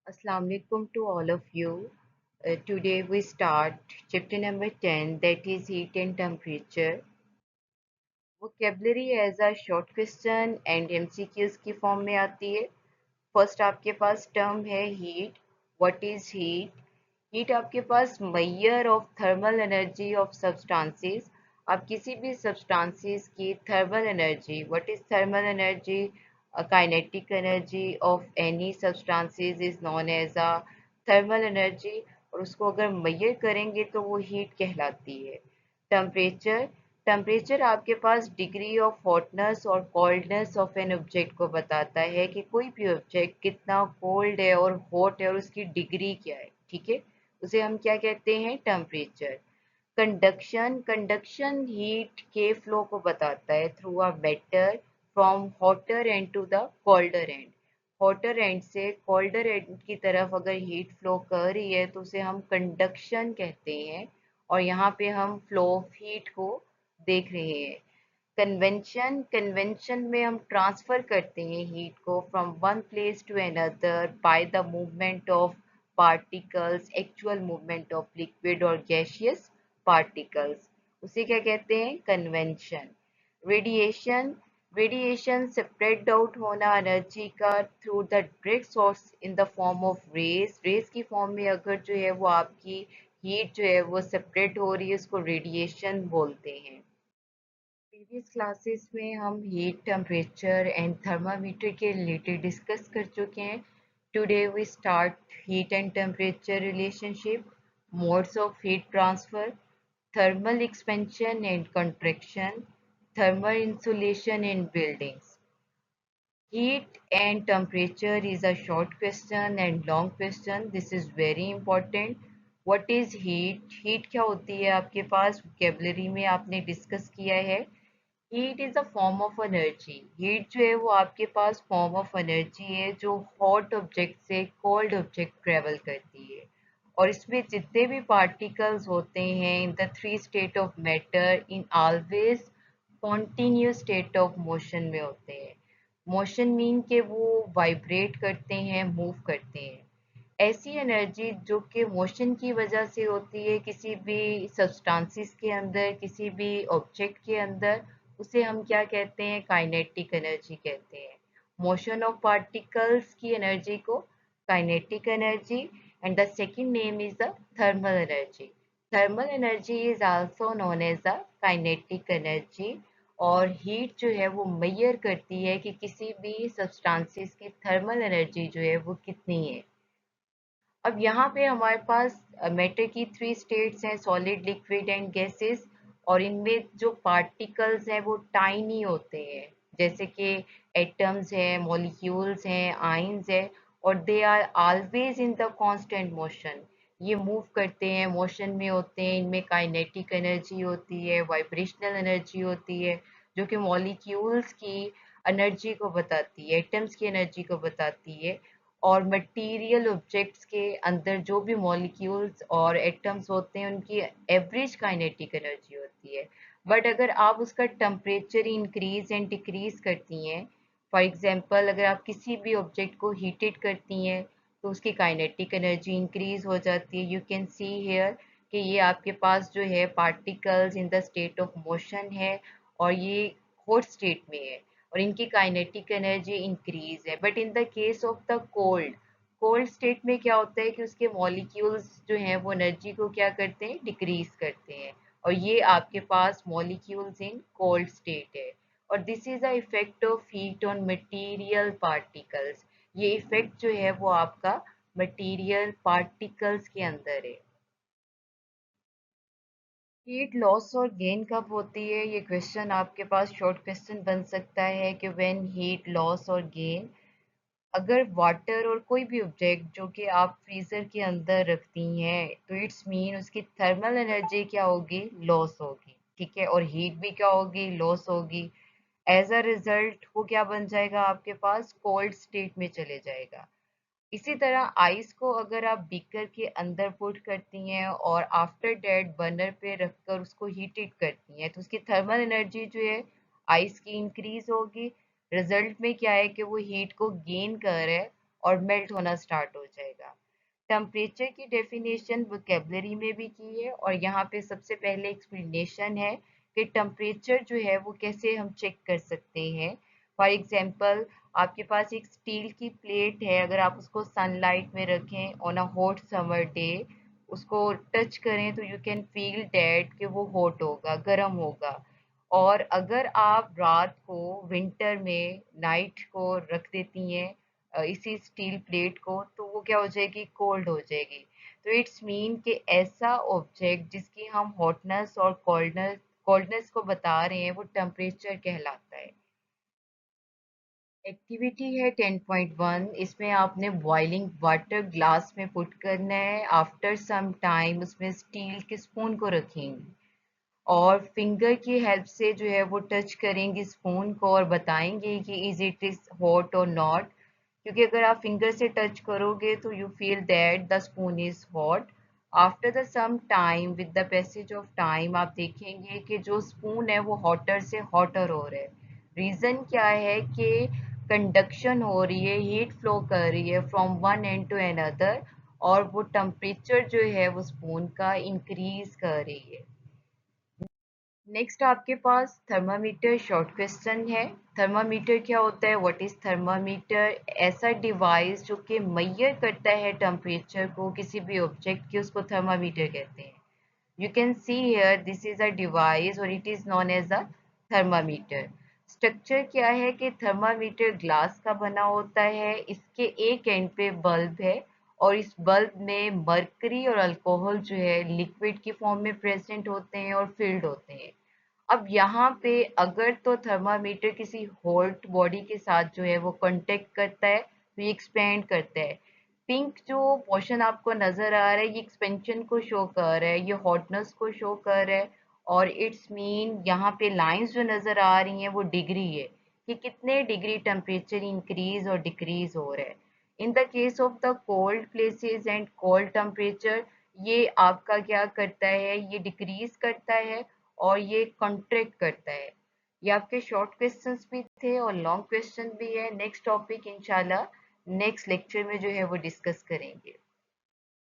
Assalamualaikum to all of you. Today we start chapter number 10, that is heat and temperature. Vocabulary as a short question and MCQs की form में आती है. First आपके पास term है heat. What is heat? Heat आपके पास measure of thermal energy of substances. आप किसी भी सब्सटेंसेस की thermal energy, what is thermal energy? Kinetic energy of any substances is known as a thermal energy, और उसको अगर मेजर करेंगे तो वो हीट कहलाती है. टेम्परेचर. टेम्परेचर आपके पास डिग्री ऑफ हॉटनेस और कोल्डनेस ऑफ एन ऑब्जेक्ट को बताता है कि कोई भी ऑब्जेक्ट कितना कोल्ड है और हॉट है और उसकी डिग्री क्या है. ठीक है, उसे हम क्या कहते हैं? टेम्परेचर. कंडक्शन. कंडक्शन हीट के फ्लो को बताता है through a matter from hotter end to the colder end. Hotter end से कोल्डर एंड की तरफ अगर हीट फ्लो कर रही है तो उसे हम कंडक्शन कहते हैं, और यहाँ पे हम फ्लो ऑफ हीट को देख रहे हैं. कन्वेंशन. कन्वेंशन में हम ट्रांसफर करते हैं हीट को from one place to another by the movement of particles, actual movement of liquid और गैसियस पार्टिकल्स. उसे क्या कहते हैं? Convention. Radiation. Radiation spread out होना एनर्जी का through the direct source in the form of rays. Rays की form में अगर जो है वो आपकी हीट जो है वो स्प्रेड हो रही है, उसको रेडिएशन बोलते हैं. प्रीवियस क्लासेस में हम हीट, टेम्परेचर एंड थर्मामीटर के रिलेटेड डिस्कस कर चुके हैं. Today we start heat and temperature relationship, modes of heat transfer, thermal expansion and contraction, thermal insulation in buildings. Heat and temperature is a short question and long question. This is very important. What is heat? Heat क्या होती है? आपके पास vocabulary में आपने discuss किया है. Heat is a form of energy. Heat जो है वो आपके पास फॉर्म ऑफ एनर्जी है जो हॉट ऑब्जेक्ट से कोल्ड ऑब्जेक्ट ट्रेवल करती है, और इसमें जितने भी पार्टिकल्स होते हैं in the three state of matter in always continuous state of motion में होते हैं. मोशन मीन के वो वाइब्रेट करते हैं, मूव करते हैं. ऐसी एनर्जी जो कि मोशन की वजह से होती है किसी भी सब्सटेंसेस के अंदर, किसी भी ऑब्जेक्ट के अंदर, उसे हम क्या कहते हैं? काइनेटिक एनर्जी कहते हैं. मोशन ऑफ पार्टिकल्स की एनर्जी को kinetic energy, and the second name is the thermal energy. Thermal energy is also known as the kinetic energy, और हीट जो है वो मेजर करती है कि किसी भी सब्सटेंसेस की थर्मल एनर्जी जो है वो कितनी है. अब यहाँ पे हमारे पास मैटर की थ्री स्टेट्स हैं, सॉलिड, लिक्विड एंड गैसेस, और इनमें जो पार्टिकल्स हैं वो टाइनी होते हैं, जैसे कि एटम्स हैं, मॉलिक्यूल्स हैं, आयंस हैं, और they are always in the constant motion. ये मूव करते हैं, मोशन में होते हैं. इनमें काइनेटिक एनर्जी होती है, वाइब्रेशनल एनर्जी होती है, जो कि मॉलिक्यूल्स की एनर्जी को बताती है, एटम्स की एनर्जी को बताती है. और मटेरियल ऑब्जेक्ट्स के अंदर जो भी मॉलिक्यूल्स और एटम्स होते हैं उनकी एवरेज काइनेटिक एनर्जी होती है. बट अगर आप उसका टेम्परेचर इंक्रीज एंड डिक्रीज करती हैं, फॉर एग्जांपल अगर आप किसी भी ऑब्जेक्ट को हीटेड करती हैं तो उसकी काइनेटिक एनर्जी इंक्रीज हो जाती है. यू कैन सी हेयर कि ये आपके पास जो है particles in the state of motion है, और ये हॉट स्टेट में है, और इनकी काइनेटिक एनर्जी इंक्रीज है. But in the case of the cold, cold state में क्या होता है कि उसके मॉलिक्यूल्स जो हैं वो एनर्जी को क्या करते हैं? डिक्रीज करते हैं, और ये आपके पास मॉलिक्यूल्स इन कोल्ड स्टेट है. और this is the effect of heat on material particles. ये इफेक्ट जो है वो आपका मटेरियल पार्टिकल्स के अंदर है. हीट लॉस और गेन कब होती है? ये क्वेश्चन आपके पास शॉर्ट क्वेश्चन बन सकता है कि व्हेन हीट लॉस और गेन. अगर वाटर और कोई भी ऑब्जेक्ट जो कि आप फ्रीजर के अंदर रखती हैं तो इट्स मीन उसकी थर्मल एनर्जी क्या होगी? लॉस होगी. ठीक है, और हीट भी क्या होगी? लॉस होगी. एज अ रिजल्ट वो क्या बन जाएगा? आपके पास कोल्ड स्टेट में चले जाएगा. इसी तरह आइस को अगर आप बीकर के अंदर पुट करती हैं और आफ्टर डेट बर्नर पे रखकर उसको हीटेड करती हैं तो उसकी थर्मल एनर्जी जो है आइस की इंक्रीज होगी. रिजल्ट में क्या है कि वो हीट को गेन कर रहा है, और मेल्ट होना स्टार्ट हो जाएगा। टेम्परेचर की डेफिनेशन वोकेबलरी में भी की है और यहाँ पे सबसे पहले एक्सप्लेनेशन है कि टेम्परेचर जो है वो कैसे हम चेक कर सकते हैं। फॉर एग्जांपल, आपके पास एक स्टील की प्लेट है, अगर आप उसको सनलाइट में रखें on a hot summer day, उसको टच करें तो यू कैन फील दैट कि वो हॉट होगा, गर्म होगा। और अगर आप रात को विंटर में नाइट को रख देती हैं इसी स्टील प्लेट को, तो वो क्या हो जाएगी, कोल्ड हो जाएगी। तो इट्स मीन कि ऐसा ऑब्जेक्ट जिसकी हम हॉटनेस और कोल्डनेस कोल्डनेस को बता रहे हैं वो टेम्परेचर कहलाता है। एक्टिविटी है 10.1। इसमें आपने बॉइलिंग वाटर ग्लास में पुट करना है। आफ्टर सम टाइम उसमें स्टील के स्पून को रखेंगे और फिंगर की हेल्प से जो है वो टच करेंगे स्पून को और बताएंगे कि इज इट इज हॉट और नॉट। क्योंकि अगर आप फिंगर से टच करोगे तो you feel that the spoon is hot. After the some time, with the passage of time, आप देखेंगे कि जो स्पून है वो हॉटर से हॉटर हो रहा है। रीजन क्या है कि कंडक्शन हो रही है, हीट फ्लो कर रही है from one end to another, और वो टेम्परेचर जो है वो स्पून का इंक्रीज कर रही है। नेक्स्ट आपके पास थर्मामीटर शॉर्ट क्वेश्चन है। थर्मामीटर क्या होता है, व्हाट इज थर्मामीटर? ऐसा डिवाइस जो कि मेजर करता है टेम्परेचर को किसी भी ऑब्जेक्ट की, उसको थर्मामीटर कहते हैं। You can see here this is a device और it is known as a thermometer। Structure क्या है कि थर्मामीटर ग्लास का बना होता है, इसके एक एंड पे बल्ब है और इस बल्ब में मरकरी और अल्कोहल जो है लिक्विड की फॉर्म में प्रेजेंट होते हैं और फिल्ड होते हैं। अब यहाँ पे अगर तो थर्मामीटर किसी हॉट बॉडी के साथ जो है वो कांटेक्ट करता है तो ये एक्सपेंड करता है। पिंक जो पोर्शन आपको नजर आ रहा है ये एक्सपेंशन को शो कर रहा है, ये हॉटनेस को शो कर रहा है। और इट्स मीन यहाँ पे लाइंस जो नजर आ रही हैं वो डिग्री है कि कितने डिग्री टेम्परेचर इंक्रीज और डिक्रीज हो रहा है। In the case of the cold places and cold temperature, ये आपका क्या करता है, ये डिक्रीज करता है और ये कॉन्ट्रैक्ट करता है। ये आपके शॉर्ट क्वेश्चंस भी थे और लॉन्ग क्वेश्चन भी है। नेक्स्ट टॉपिक इंशाल्लाह नेक्स्ट लेक्चर में जो है वो डिस्कस करेंगे।